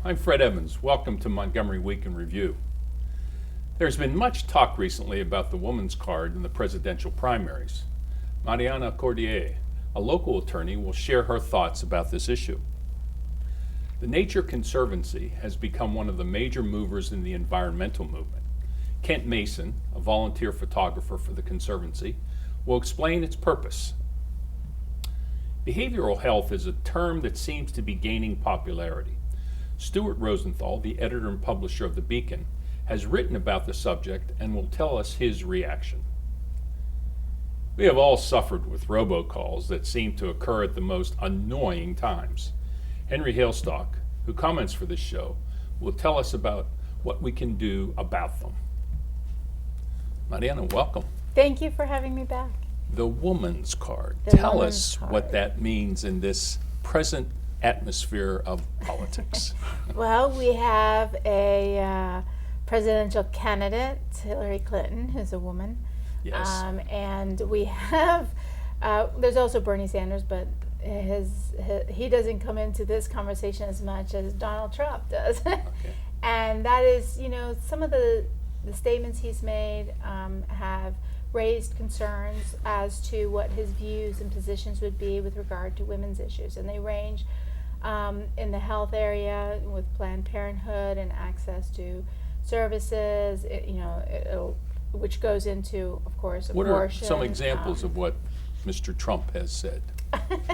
I'm Fred Evans. Welcome to Montgomery Week in Review. There's been much talk recently about the woman's card in the presidential primaries. Mariana Cordier, a local attorney, will share her thoughts about this issue. The Nature Conservancy has become one of the major movers in the environmental movement. Kent Mason, a volunteer photographer for the Conservancy, will explain its purpose. Behavioral health is a term that seems to be gaining popularity. Stuart Rosenthal, the editor and publisher of The Beacon, has written about the subject and will tell us his reaction. We have all suffered with robocalls that seem to occur at the most annoying times. Henry Hailstock, who comments for this show, will tell us about what we can do about them. Mariana, welcome. Thank you for having me back. The woman's card. The Tell woman's us card. what that means in this present atmosphere of politics. Well, we have a presidential candidate, Hillary Clinton, who's a woman. Yes. And we have, there's also Bernie Sanders, but he doesn't come into this conversation as much as Donald Trump does. Okay. And that is, some of the statements he's made have raised concerns as to what his views and positions would be with regard to women's issues. And they range in the health area with Planned Parenthood and access to services, which goes into, of course, What abortion. are some examples of what Mr. Trump has said?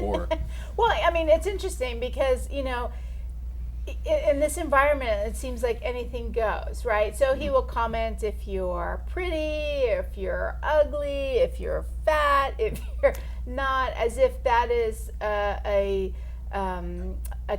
Or Well, it's interesting because, in this environment, it seems like anything goes, right? So he will comment if you're pretty, if you're ugly, if you're fat, if you're not, as if that is a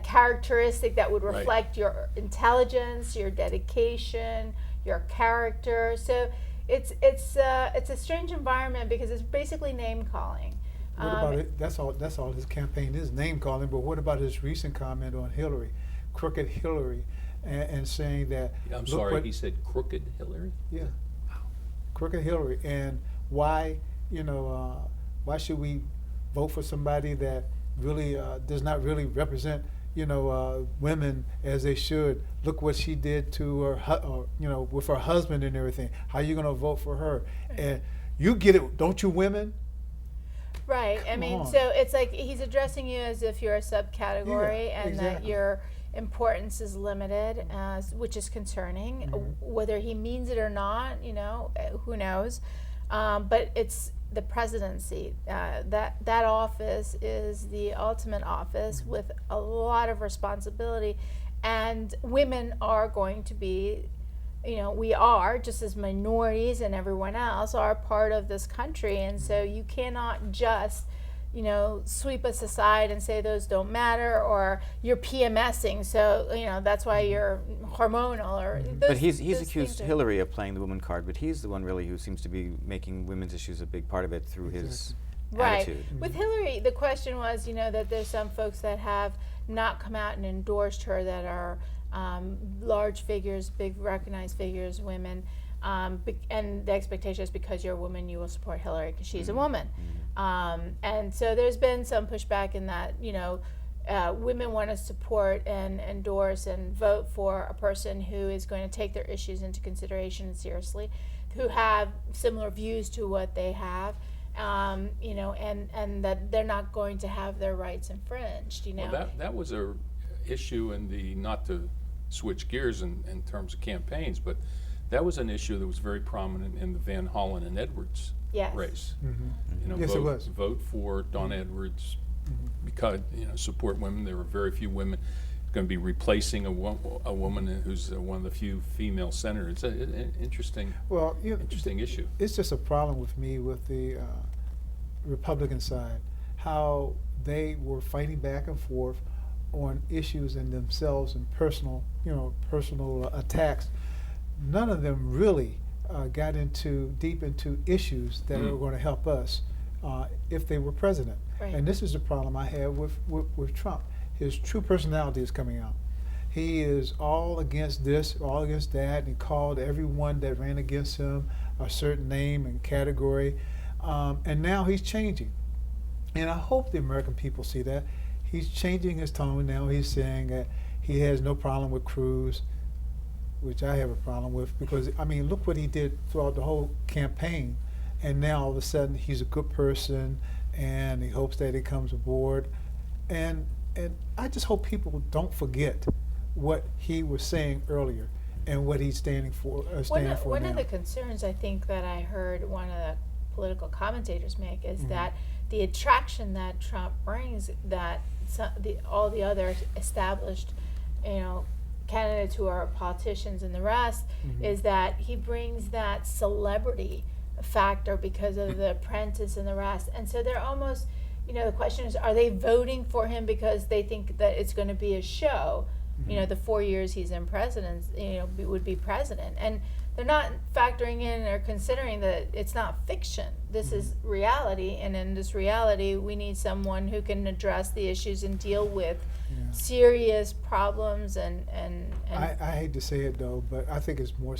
characteristic that would reflect your intelligence, your dedication, your character. So it's a strange environment because it's basically name calling. What about it? That's all his campaign is, name calling. But what about his recent comment on Hillary, crooked Hillary, and saying that? I'm sorry, he said crooked Hillary? Yeah, crooked Hillary, and why why should we vote for somebody that really does not really represent women as they should? Look what she did to her, with her husband and everything. How are you going to vote for her? And you get it, don't you, women? Right. Come on. So it's like he's addressing you as if you're a subcategory, Yeah, and exactly. that your importance is limited, which is concerning. Mm-hmm. Whether he means it or not, who knows? But it's the presidency. That office is the ultimate office Mm-hmm. with a lot of responsibility, and women are going to be. We are, just as minorities and everyone else, are part of this country. And so you cannot just, sweep us aside and say those don't matter, or you're PMSing, so, that's why you're hormonal. Or those, But he's those accused things are- Hillary of playing the woman card, but he's the one really who seems to be making women's issues a big part of it through his Right. attitude. With Hillary, the question was, that there's some folks that have not come out and endorsed her that are large figures, big recognized figures, women, and the expectation is because you're a woman, you will support Hillary because she's a woman. And so there's been some pushback in that, women want to support and endorse and vote for a person who is going to take their issues into consideration seriously, who have similar views to what they have. And that they're not going to have their rights infringed, Well, that was a issue in the, not to switch gears in terms of campaigns, but that was an issue that was very prominent in the Van Hollen and Edwards Yes. race. Mm-hmm. Yes, it was. Vote for Dawn Edwards because support women. There were very few women going to be replacing a woman who's one of the few female senators. It's an interesting issue. It's just a problem with me with the Republican side, how they were fighting back and forth on issues in themselves and personal attacks. None of them really got deep into issues that are going to help us if they were president. Right. And this is the problem I have with Trump. His true personality is coming out. He is all against this, all against that, and he called everyone that ran against him a certain name and category. And now he's changing. And I hope the American people see that. He's changing his tone now. He's saying that He has no problem with crews, which I have a problem with, because I mean, look what he did throughout the whole campaign, and now all of a sudden he's a good person, and he hopes that he comes aboard, and I just hope people don't forget what he was saying earlier and what he's standing for. One now. of the concerns I think that I heard one of the political commentators make is that the attraction that Trump brings, that all the other established, candidates who are politicians and the rest, is that he brings that celebrity factor because of The Apprentice and the rest, and so they're almost, the question is, are they voting for him because they think that it's going to be a show? The 4 years he's in president, would be president, and they're not factoring in or considering that it's not fiction. This is reality, and in this reality, we need someone who can address the issues and deal with serious problems. And I hate to say it though, but I think it's more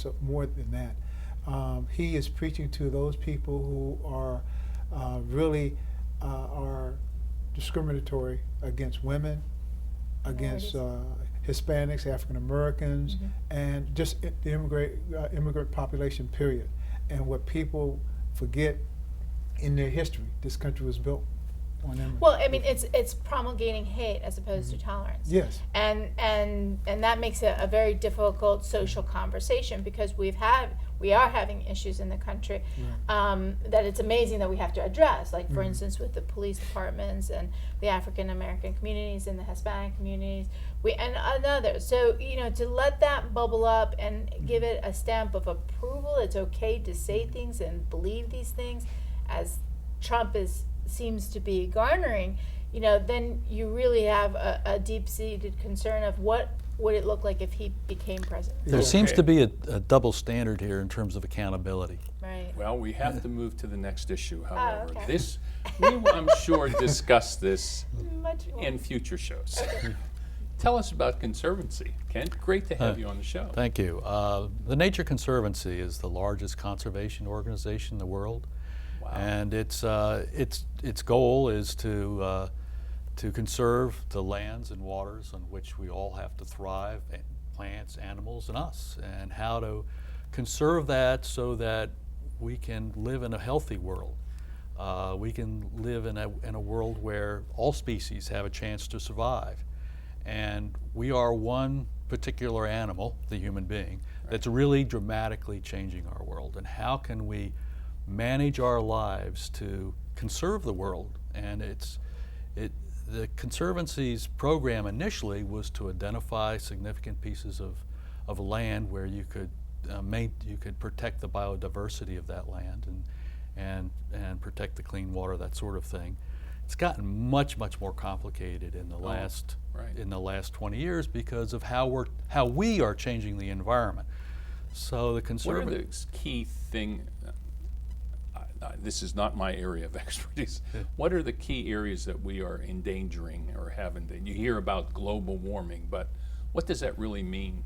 than that. He is preaching to those people who are really are discriminatory against women, against Hispanics, African Americans, and just the immigrant population, period. And what people forget in their history, this country was built on immigrants. Well, I mean, it's promulgating hate as opposed to tolerance. Yes. And that makes it a very difficult social conversation, because we are having issues in the country that it's amazing that we have to address. Like, for instance, with the police departments and the African American communities and the Hispanic communities, and others. So, to let that bubble up and give it a stamp of approval, it's okay to say things and believe these things, as Trump seems to be garnering, then you really have a deep-seated concern of what would it look like if he became president. There seems to be a double standard here in terms of accountability. Right. Well, we have to move to the next issue, however. Okay. We will, I'm sure, discuss this Much more. in future shows. Tell us about Conservancy, Kent. Great to have you on the show. Thank you. The Nature Conservancy is the largest conservation organization in the world. Wow. And its goal is to conserve the lands and waters on which we all have to thrive, and plants, animals, and us, and how to conserve that so that we can live in a healthy world. We can live in a world where all species have a chance to survive. And we are one particular animal, the human being, that's really dramatically changing our world. And how can we manage our lives to conserve the world? And the Conservancy's program initially was to identify significant pieces of land where you could protect the biodiversity of that land and protect the clean water, that sort of thing. It's gotten much more complicated in the last 20 years because of how we are changing the environment. So the conservative. What are the key thing? This is not my area of expertise. Yeah. What are the key areas that we are endangering or having? You hear about global warming, but what does that really mean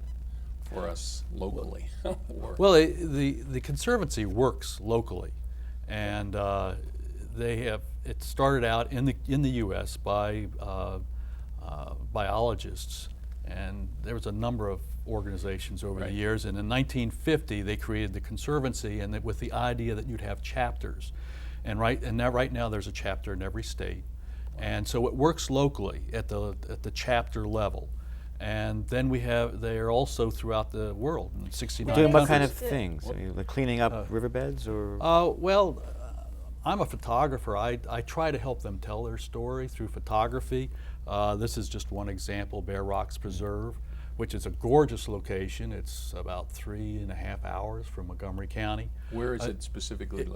for us locally? Well, the Conservancy works locally, and it started out in the U.S. by biologists, and there was a number of organizations over the years. And in 1950, they created the Conservancy, and with the idea that you'd have chapters, and right now there's a chapter in every state, and so it works locally at the chapter level. And then they are also throughout the world in 69 Doing what countries. kind of things? Are you like cleaning up riverbeds, or? Well, I'm a photographer. I try to help them tell their story through photography. This is just one example, Bear Rocks Preserve, which is a gorgeous location. It's about 3.5 hours from Montgomery County. Where is it specifically?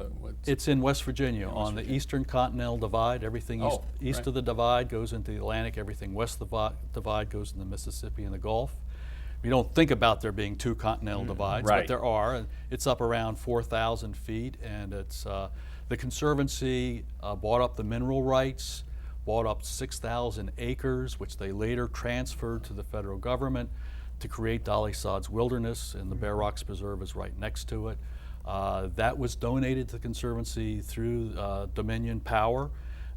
It's in West Virginia, on the Eastern Continental Divide. Everything east of the Divide goes into the Atlantic. Everything west of the Divide goes into the Mississippi and the Gulf. We don't think about there being two continental divides, but there are. And it's up around 4,000 feet, and it's the Conservancy bought up the mineral rights, bought up 6,000 acres, which they later transferred to the federal government to create Dolly Sod's Wilderness, and the Bear Rocks Preserve is right next to it. That was donated to the Conservancy through Dominion Power,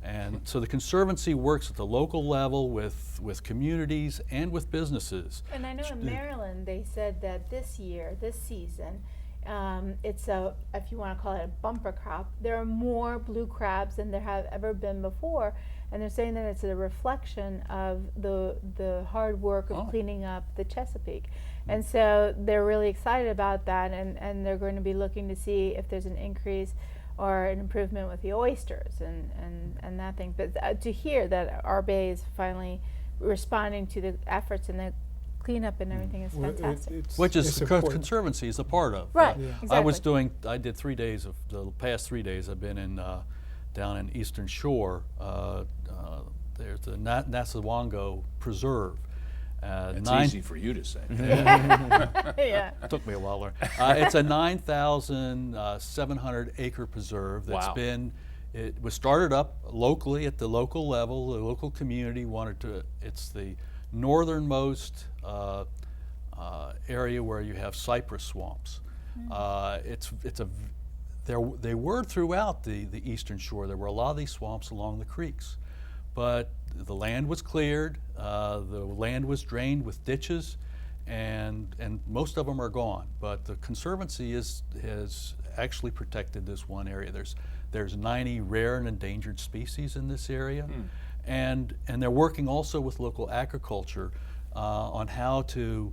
And so the Conservancy works at the local level with communities and with businesses. And I know in Maryland, they said that this season, it's if you want to call it a bumper crop, there are more blue crabs than there have ever been before. And they're saying that it's a reflection of the hard work of cleaning up the Chesapeake. And so they're really excited about that, and they're going to be looking to see if there's an increase or an improvement with the oysters and that thing. But to hear that our bay is finally responding to the efforts and the cleanup and everything is fantastic. Which is the important. Conservancy is a part of. Right, Yeah. exactly. I did 3 days of, the past 3 days I've been in, down in Eastern Shore. There's the Nassawongo Preserve. It's easy for you to say. Yeah. Took me a while to learn. It's a 9,700 acre preserve that's Wow. it was started up locally at the local level. The local community wanted to, it's the northernmost area where you have cypress swamps. They were throughout the Eastern Shore. There were a lot of these swamps along the creeks. But the land was cleared, the land was drained with ditches, and most of them are gone. But the Conservancy has actually protected this one area. There's 90 rare and endangered species in this area, and they're working also with local agriculture on how to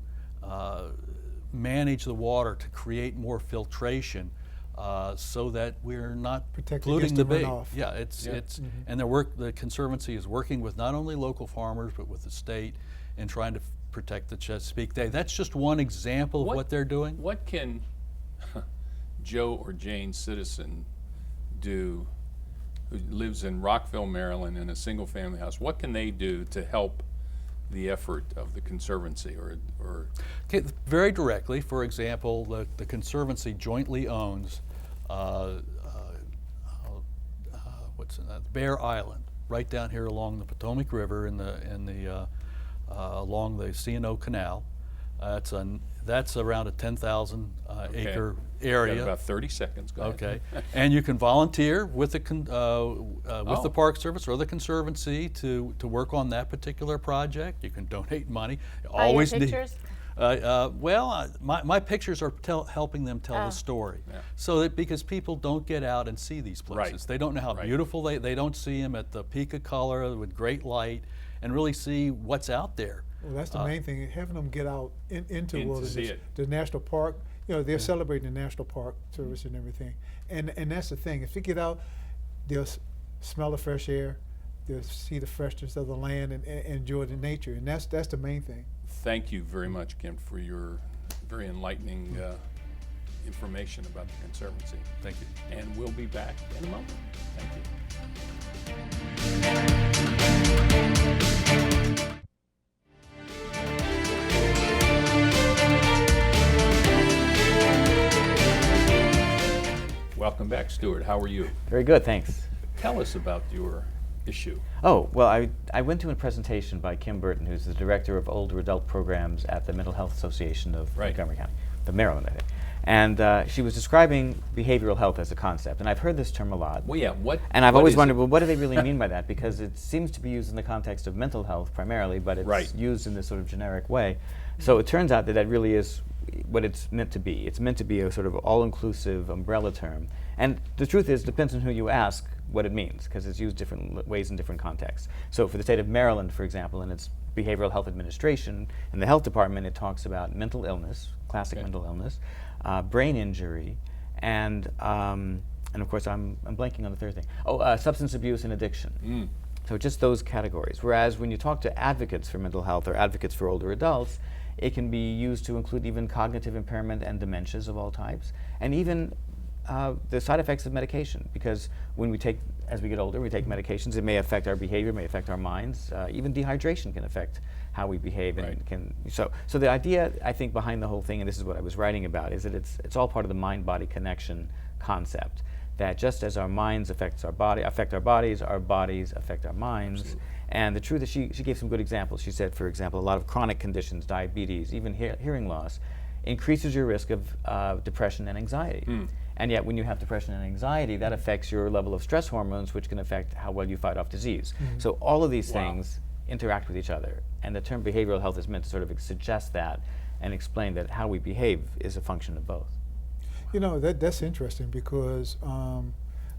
manage the water to create more filtration. So that we're not Protect polluting against the the bay. runoff. Yeah, and the Conservancy is working with not only local farmers but with the state in trying to protect the Chesapeake Bay. That's just one example of what they're doing. What can Joe or Jane Citizen do who lives in Rockville, Maryland in a single family house? What can they do to help the effort of the Conservancy or Okay, very directly, for example, the Conservancy jointly owns Bear Island, right down here along the Potomac River along the C&O Canal. That's around a 10,000 acre area. Got about 30 seconds. Go ahead. Okay, and you can volunteer with the Park Service or the Conservancy to work on that particular project. You can donate money. Always pictures? My pictures are helping them tell the story. Yeah. So that because people don't get out and see these places, Right. they don't know how Right. beautiful they don't see them at the peak of color with great light, and really see what's out there. Well, that's the main thing, having them get out into see wilderness, it. the national park. You know, they're celebrating the national park service and everything, and that's the thing. If you get out, they'll smell the fresh air, they'll see the freshness of the land, and enjoy the nature, and that's the main thing. Thank you very much, Kim, for your very enlightening information about the Conservancy. Thank you. And we'll be back in a moment. Thank you. Welcome back, Stuart. How are you? Very good, thanks. Tell us about your issue. Oh, well, I went to a presentation by Kim Burton, who's the director of older adult programs at the Mental Health Association of Right. Montgomery County, the Maryland, I think. And she was describing behavioral health as a concept, and I've heard this term a lot. Well, yeah, And I've what always is wondered, it? well, what do they really mean by that? Because it seems to be used in the context of mental health primarily, but it's Right. used in this sort of generic way. So it turns out that that really is what it's meant to be. It's meant to be a sort of all-inclusive umbrella term. And the truth is, it depends on who you ask what it means, because it's used different ways in different contexts. So for the state of Maryland, for example, in its Behavioral Health Administration, in the health department, it talks about mental illness, classic Okay. mental illness, brain injury, and of course I'm blanking on the third thing. Substance abuse and addiction. So just those categories. Whereas when you talk to advocates for mental health or advocates for older adults, it can be used to include even cognitive impairment and dementias of all types, and even the side effects of medication. Because as we get older, we take medications. It may affect our behavior, may affect our minds. Even dehydration can affect how we behave. Right. So the idea, I think, behind the whole thing, and this is what I was writing about, is that it's all part of the mind-body connection concept. That just as our minds affect our bodies, our bodies affect our minds. Absolutely. And the truth is, she gave some good examples. She said, for example, a lot of chronic conditions, diabetes, even hearing loss, increases your risk of depression and anxiety. And yet when you have depression and anxiety, that affects your level of stress hormones, which can affect how well you fight off disease. So all of these things interact with each other. And the term behavioral health is meant to sort of suggest that and explain that how we behave is a function of both. You know, that's interesting because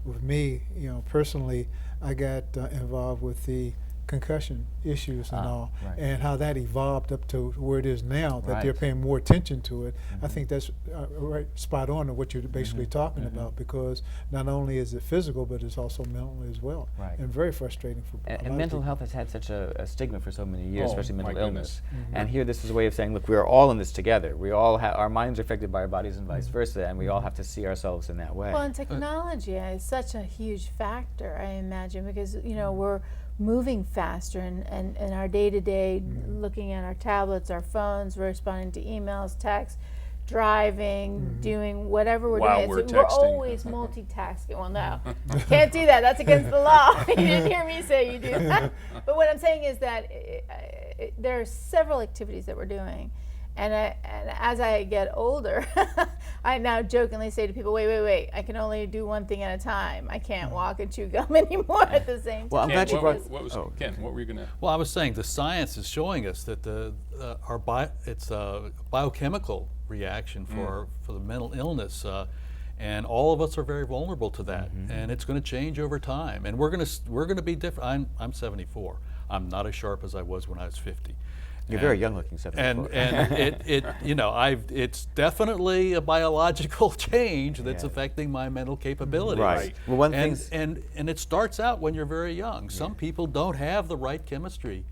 with me, you know, personally, I got involved with the concussion issues and all, right. and how that evolved up to where it is now, that they're Right. paying more attention to it. I think that's right, spot on to what you're basically talking about, because not only is it physical, but it's also mental as well. Right. And very frustrating for a lot And of mental people. health has had such a stigma for so many years, Oh, especially my mental illness. goodness. And here this is a way of saying, look, we're all in this together. We all our minds are affected by our bodies and vice versa, and we all have to see ourselves in that way. Well, and technology is such a huge factor, I imagine, because you know we're moving faster and our day-to-day looking at our tablets, our phones, responding to emails, texts, driving, doing whatever we're While doing. we're We're texting. always multitasking. Well, no, can't do that. That's against the law. You didn't hear me say you do that. But what I'm saying is that there are several activities that we're doing. And as I get older, I now jokingly say to people, wait, I can only do one thing at a time. I can't walk and chew gum anymore at the same time. Well, I'm Ken, glad you brought. what was, oh. Ken, what were you going to? Well, I was saying the science is showing us that it's a biochemical reaction for the mental illness, and all of us are very vulnerable to that, and it's going to change over time. And we're going to be different. I'm 74. I'm not as sharp as I was when I was 50. You're very young looking, 74. And it you know it's definitely a biological change that's Yeah. affecting my mental capabilities. Right. Well, one and, thing's- and it starts out when you're very young. Some people don't have the right chemistry,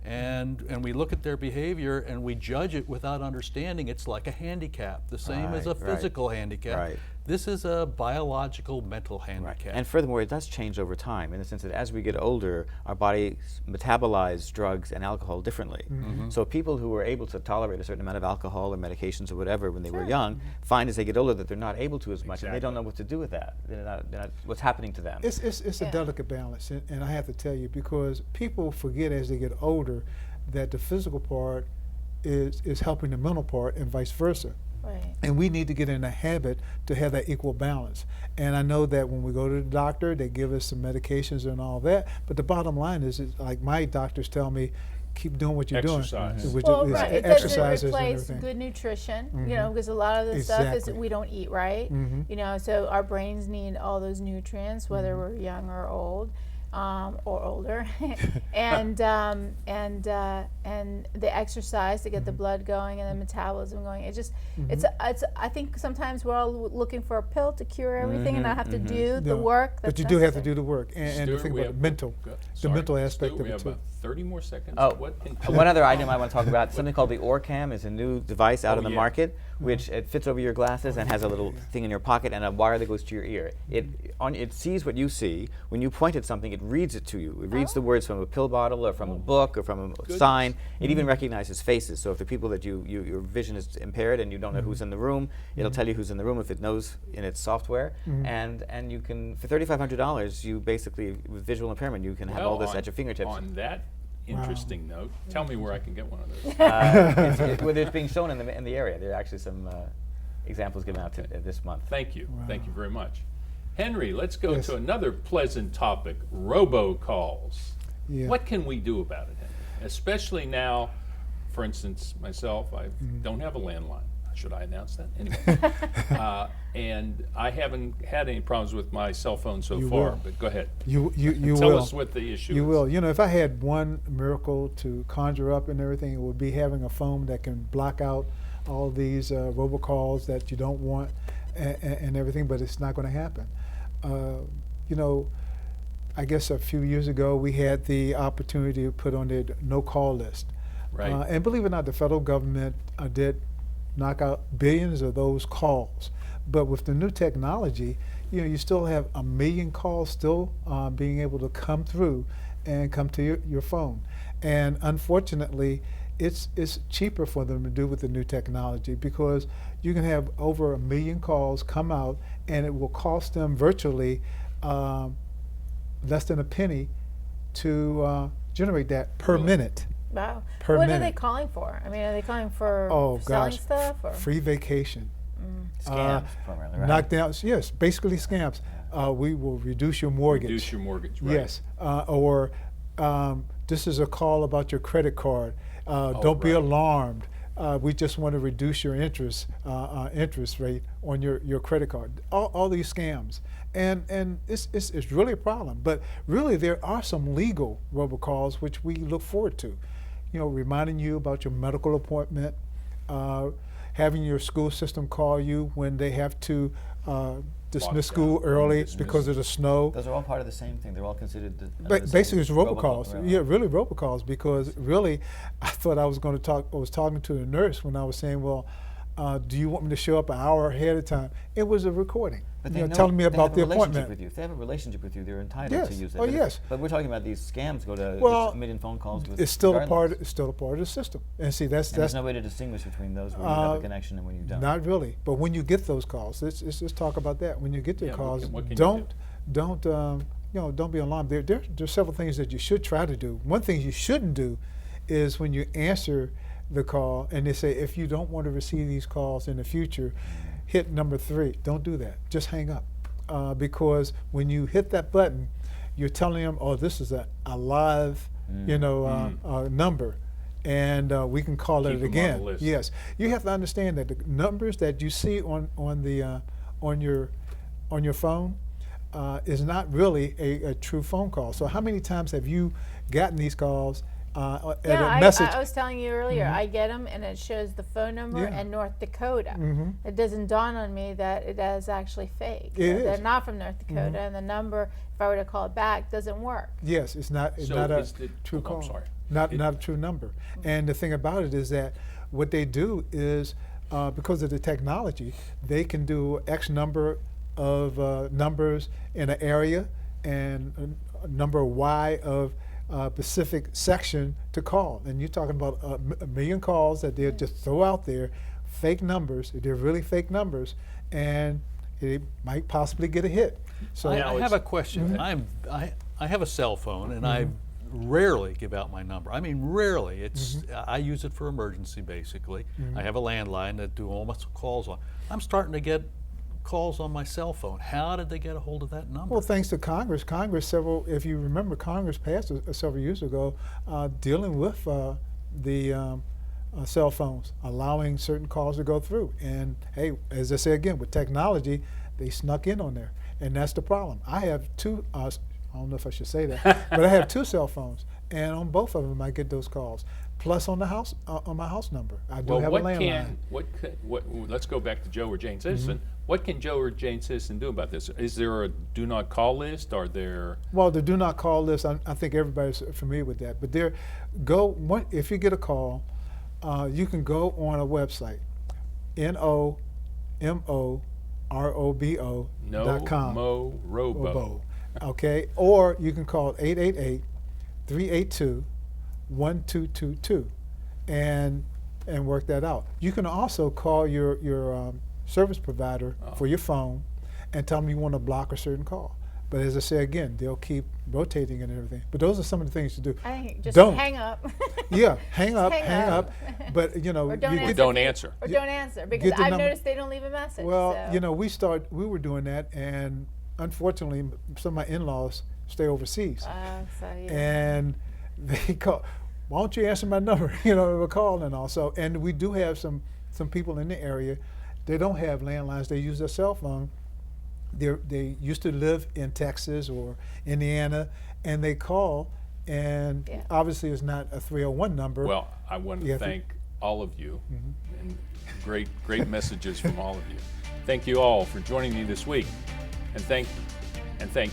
and we look at their behavior and we judge it without understanding. It's like a handicap, the same as a Right, right. physical handicap. Right. This is a biological mental handicap. And furthermore, it does change over time in the sense that as we get older, our bodies metabolize drugs and alcohol differently. So people who were able to tolerate a certain amount of alcohol or medications or whatever when they were young find as they get older that they're not able to as much, and they don't know what to do with that. They're not what's happening to them. It's a delicate balance, and I have to tell you, because people forget as they get older that the physical part is helping the mental part and vice versa. Right. And we need to get in a habit to have that equal balance. And I know that when we go to the doctor, they give us some medications and all that. But the bottom line is like my doctors tell me, keep doing what you're Exercise. doing. Which Well, is right. It doesn't exercises and replace everything. good nutrition, you know, because a lot of the stuff is Exactly. we don't eat right. You know, so our brains need all those nutrients, whether we're young or old. Or older, and the exercise to get the blood going and the metabolism going. It just, it's. I think sometimes we're all looking for a pill to cure everything and not have to do the No, work. But That's you do have to necessary. do the work, and Stuart, the thing we about have- the mental, Sorry, mental aspect Stuart, of we it have too. about 30 more seconds. Oh, What in- one other item I want to talk about, something called the OrCam is a new device out Oh, on the yeah. market, which it fits over your glasses and has a little thing in your pocket and a wire that goes to your ear. It sees what you see. When you point at something, it reads it to you. It reads the words from a pill bottle or from a book or from a sign. It even recognizes faces. So if the people that your vision is impaired and you don't know who's in the room, it'll tell you who's in the room if it knows in its software. And you can, for $3,500, you basically, with visual impairment, you can have all this at your fingertips. On that interesting note, tell me where I can get one of those. Well, it's being shown in the area. There are actually some examples given out this month. Thank you. Thank you very much. Henry, let's go Yes. to another pleasant topic, robocalls. Yeah. What can we do about it, Henry? Especially now, for instance, myself, I don't have a landline. Should I announce that? Anyway. And I haven't had any problems with my cell phone so You far, will. but go ahead. You Tell will. us what the issue is. You will. You know, if I had one miracle to conjure up and everything, it would be having a phone that can block out all these robocalls that you don't want and everything, but it's not going to happen. You know, I guess a few years ago we had the opportunity to put on the no-call list. Right. And believe it or not, the federal government did knock out billions of those calls. But with the new technology, you know, you still have 1 million calls still being able to come through and come to your phone. And unfortunately, it's cheaper for them to do with the new technology, because you can have over 1 million calls come out and it will cost them virtually less than a penny to generate that per Really? minute. Wow. Per What are they minute. calling for? I mean, are they calling for Oh selling gosh, stuff or? free vacation. Scams primarily, right? knockdowns. Yes, basically scams. We will reduce your mortgage. Reduce your mortgage, right? Yes, or this is a call about your credit card. Don't be right. alarmed. We just want to reduce your interest rate on your credit card. All these scams, and it's really a problem. But really, there are some legal robocalls which we look forward to. You know, reminding you about your medical appointment, having your school system call you when they have to dismiss school early because of the snow. Those are all part of the same thing. They're all considered the Basically, it's robocalls. Robocall. Yeah, really robocalls. Because really, I thought I was going to talk. I was talking to a nurse when I was saying, "Well, do you want me to show up an hour ahead of time?" It was a recording. But You they know, telling me about the have a relationship appointment. with you. If they have a relationship with you, they're entitled Yes. to use it. Oh, But yes. But we're talking about these scams go to Well, just a million phone calls. With It's still a regardless. part. It's still a part of the system. And see, And that's there's no way to distinguish between those where you have a connection and when you don't. not really. But when you get those calls, let's just talk about that. When you get the Yeah, calls, what can you don't don't be alarmed. There's several things that you should try to do. One thing you shouldn't do is when you answer the call and they say, if you don't want to receive these calls in the future, hit number 3. Don't do that. Just hang up. Because when you hit that button, you're telling them, oh, this is a live, number, and we can call Keep it them on again. the list. Yes, you have to understand that the numbers that you see on your phone is not really a true phone call. So how many times have you gotten these calls? Yeah, a message. I was telling you earlier, I get them and it shows the phone number Yeah. and North Dakota. It doesn't dawn on me that it is actually fake. It They're is. not from North Dakota, and the number, if I were to call it back, doesn't work. Yes, it's not So not a is the- true oh, call. I'm sorry. Not a true number. And the thing about it is that what they do is because of the technology, they can do X number of numbers in an area and a number Y of specific section to call. And you're talking about a million calls that they'll just throw out there, fake numbers. They're really fake numbers, and it might possibly get a hit. So I Now have it's- a question. I have a cell phone, and I rarely give out my number. I mean, rarely. It's I use it for emergency, basically. I have a landline that do all my calls on. I'm starting to get calls on my cell phone. How did they get a hold of that number? well, thanks to Congress. If you remember, Congress passed several years ago dealing with the cell phones, allowing certain calls to go through. And hey, as I say again, with technology, they snuck in on there, and that's the problem. I have two. I don't know if I should say that, but I have 2 cell phones, and on both of them, I get those calls. Plus, on the house, on my house number, I do Well, have a landline. let's go back to Joe or Jane Citizen. Mm-hmm. What can Joe or Jane Citizen do about this? Is there a do not call list? Are there? Well, the do not call list, I think everybody's familiar with that. But if you get a call, you can go on a website, nomorobo.com. Robo. Okay, or you can call 888-382-1222 and work that out. You can also call your service provider for your phone and tell them you want to block a certain call. But as I say again, they'll keep rotating and everything. But those are some of the things to do. I think just Don't. hang up. Yeah, hang up. But Or don't you answer. get, Don't answer. Or don't answer, because get the I've number. noticed they don't leave a message. well, so. we were doing that, and unfortunately, some of my in-laws stay overseas. So, yeah. And they call, why don't you answer my number? We're calling and all. So, and we do have some people in the area. They don't have landlines. They use their cell phone. They used to live in Texas or Indiana, and they call, and Yeah. obviously it's not a 301 number. Well, I want You to have to- thank all of you, and great messages from all of you. Thank you all for joining me this week, and thank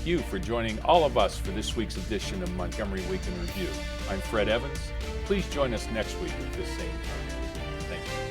you for joining all of us for this week's edition of Montgomery Week in Review. I'm Fred Evans. Please join us next week at this same time. Thank you.